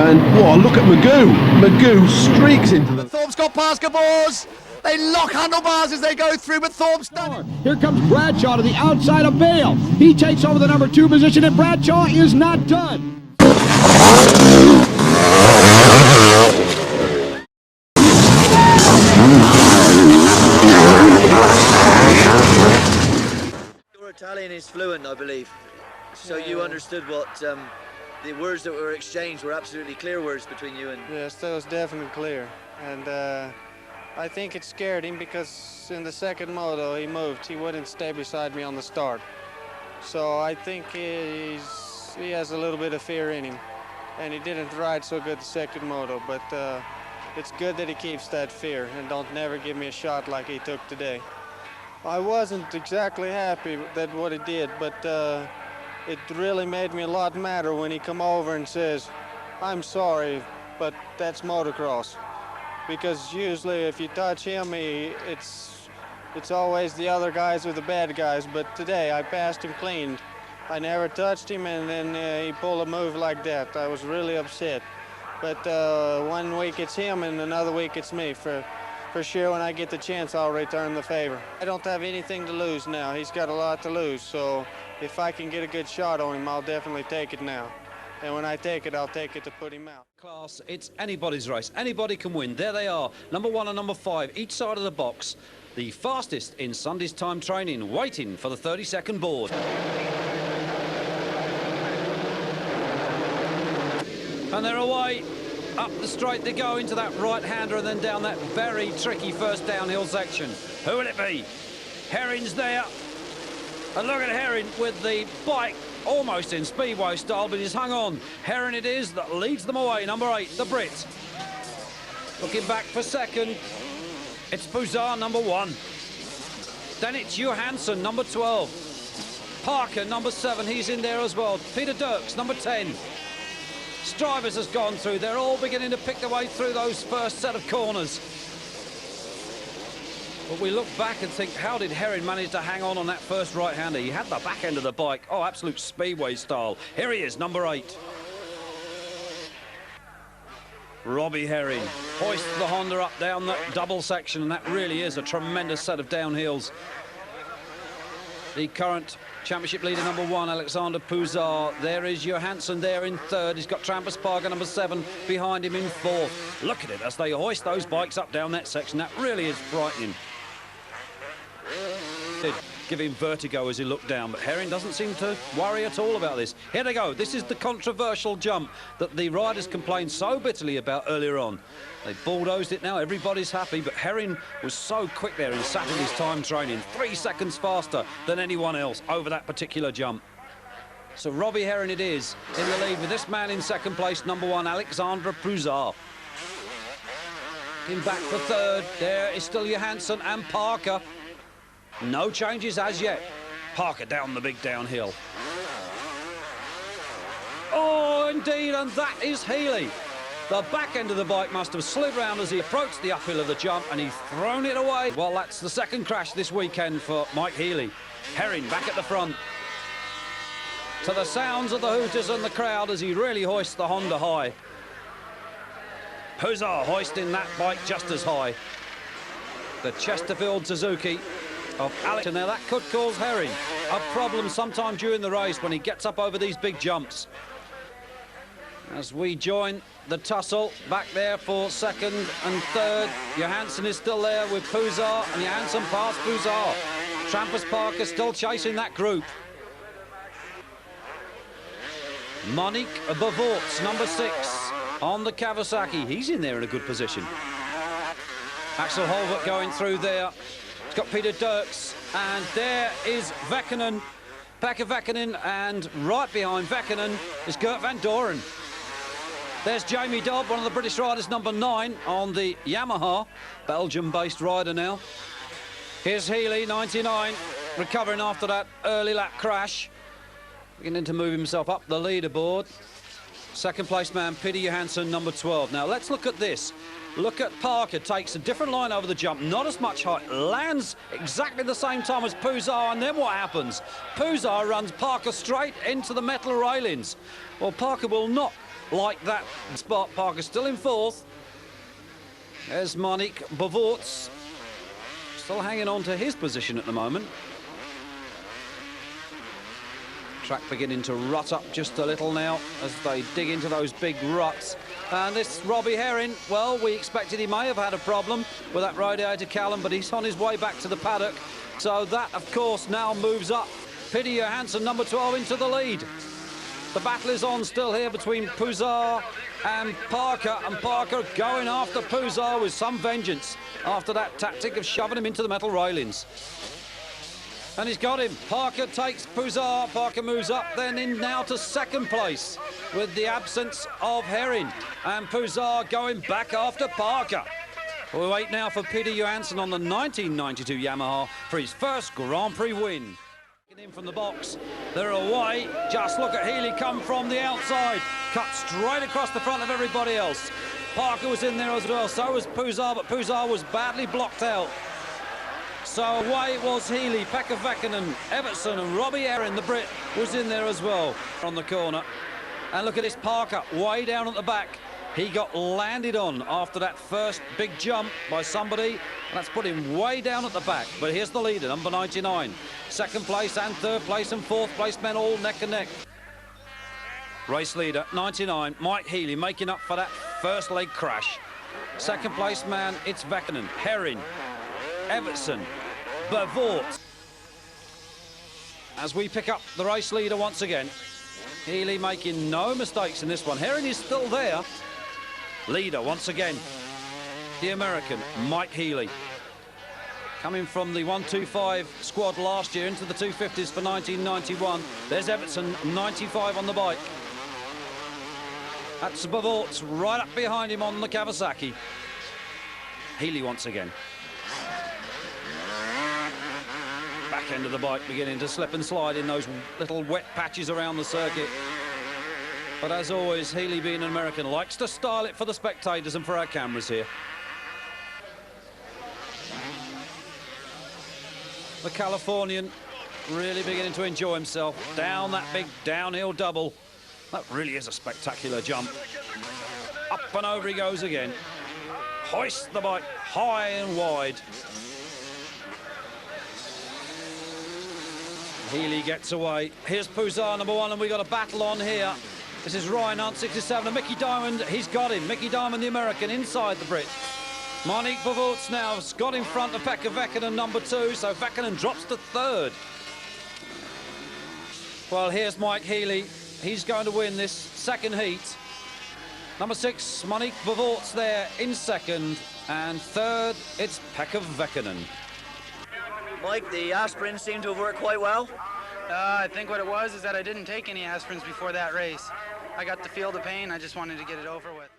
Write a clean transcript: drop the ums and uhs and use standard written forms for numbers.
And whoa, look at Magoo. Magoo streaks into the... Thorpe's got basketballs. They lock handlebars as they go through, but Thorpe's done. Here comes Bradshaw to the outside of Bale. He takes over the number 2 position, and Bradshaw is not done. Your Italian is fluent, I believe. So you understood what the words that were exchanged were absolutely clear words between you and... Yes, that was definitely clear. And I think it scared him because in the second moto he moved. He wouldn't stay beside me on the start. So I think he has a little bit of fear in him. And he didn't ride so good the second moto, but it's good that he keeps that fear and don't never give me a shot like he took today. I wasn't exactly happy that what he did, but it really made me a lot madder when he come over and says, "I'm sorry, but that's motocross." Because usually if you touch him, it's always the other guys are the bad guys, but today I passed him clean. I never touched him, and then he pulled a move like that. I was really upset. But one week it's him, and another week it's me. For sure, when I get the chance, I'll return the favor. I don't have anything to lose now. He's got a lot to lose, so if I can get a good shot on him, I'll definitely take it now. And when I take it, I'll take it to put him out. Class, it's anybody's race. Anybody can win. There they are, number 1 and number 5, each side of the box. The fastest in Sunday's time training, waiting for the 30-second board. And they're away. Up the straight they go into that right-hander and then down that very tricky first downhill section. Who will it be? Herring's there. And look at Herring with the bike almost in speedway style, but he's hung on. Herring it is that leads them away, number 8, the Brit. Looking back for second, it's Puzar, number 1. Then it's Johanson, number 12. Parker, number 7, he's in there as well. Peter Dirks, number 10. Strivers has gone through. They're all beginning to pick their way through those first set of corners. But we look back and think, how did Herring manage to hang on that first right-hander? He had the back end of the bike. Oh, absolute speedway style. Here he is, number 8. Robbie Herring hoists the Honda up down that double section, and that really is a tremendous set of downhills. The current championship leader, number 1, Alexander Puzar. There is Johanson there in 3rd. He's got Trampus Parker, number 7, behind him in 4th. Look at it as they hoist those bikes up down that section. That really is frightening. Did give him vertigo as he looked down, but Herring doesn't seem to worry at all about this. Here they go. This is the controversial jump that the riders complained so bitterly about earlier on. They bulldozed it now. Everybody's happy, but Herring was so quick there in Saturday's time training, 3 seconds faster than anyone else over that particular jump. So Robbie Herring it is in the lead with this man in second place, number 1, Alexander Puzar. In back for 3rd, there is still Johansson and Parker. No changes as yet. Parker down the big downhill. Oh, indeed, and that is Healey. The back end of the bike must have slid round as he approached the uphill of the jump, and he's thrown it away. Well, that's the second crash this weekend for Mike Healey. Herring back at the front. To the sounds of the hooters and the crowd as he really hoists the Honda high. Puzar hoisting that bike just as high. The Chesterfield Suzuki of Alex. Now that could cause Herring a problem sometime during the race when he gets up over these big jumps. As we join the tussle back there for 2nd and 3rd, Johansson is still there with Puzar, and Johansson past Puzar. Trampus Parker still chasing that group. Monique Bavorts, number 6, on the Kawasaki. He's in there in a good position. Axel Holbert going through there. It's got Peter Dirks, and there is Väkkönen, Pekka Väkkönen, and right behind Väkkönen is Gert van Doren. There's Jamie Dobb, one of the British riders, number 9 on the Yamaha, Belgium-based rider now. Here's Healey, 99, recovering after that early lap crash. Beginning to move himself up the leaderboard. Second place man, Peter Johansson, number 12. Now let's look at this. Look at Parker, takes a different line over the jump, not as much height, lands exactly the same time as Puzar, and then what happens? Puzar runs Parker straight into the metal railings. Well, Parker will not like that. Spot Parker still in fourth. There's Monique Bavorts, still hanging on to his position at the moment. Track beginning to rut up just a little now as they dig into those big ruts. And this Robbie Herring, well, we expected he may have had a problem with that radiator Callum, but he's on his way back to the paddock. So that, of course, now moves up Peter Johanson, number 12, into the lead. The battle is on still here between Puzar and Parker going after Puzar with some vengeance after that tactic of shoving him into the metal railings. And he's got him. Parker takes Puzar. Parker moves up then in now to second place with the absence of Herring. And Puzar going back after Parker. We wait now for Peter Johanson on the 1992 Yamaha for his first Grand Prix win. In from the box, they're away. Just look at Healey come from the outside, cut straight across the front of everybody else. Parker was in there as well, so was Puzar, but Puzar was badly blocked out. So away was Healey, Pekka Väkkönen, Evertson and Robbie Herring, the Brit, was in there as well on the corner. And look at this Parker, way down at the back. He got landed on after that first big jump by somebody, and that's put him way down at the back. But here's the leader, number 99. Second place and third place and fourth place men all neck and neck. Race leader, 99, Mike Healey, making up for that first leg crash. Second place man, it's Väkkönen, Herring, Evertson, Bavort. As we pick up the race leader once again, Healey making no mistakes in this one. Herring is still there. Leader once again, the American, Mike Healey. Coming from the 125 squad last year into the 250s for 1991. There's Evertson, 95 on the bike. That's Bavorts right up behind him on the Kawasaki. Healey once again. Back end of the bike beginning to slip and slide in those little wet patches around the circuit. But as always, Healey, being an American, likes to style it for the spectators and for our cameras here. The Californian really beginning to enjoy himself down that big downhill double. That really is a spectacular jump. Up and over he goes again. Hoist the bike high and wide. Healey gets away. Here's Puzar, number 1, and we've got a battle on here. This is Ryan Hunt, 67, and Mickey Diamond, he's got him. Mickey Diamond, the American, inside the Brit. Monique Bavorts now has got in front of Pekka Väkkönen, number 2, so Väkkönen drops to third. Well, here's Mike Healey. He's going to win this second heat. Number 6, Monique Bavorts there in second, and third, it's Pekka Väkkönen. Mike, the aspirins seem to have worked quite well. I think what it was is that I didn't take any aspirins before that race. I got to feel the pain, I just wanted to get it over with.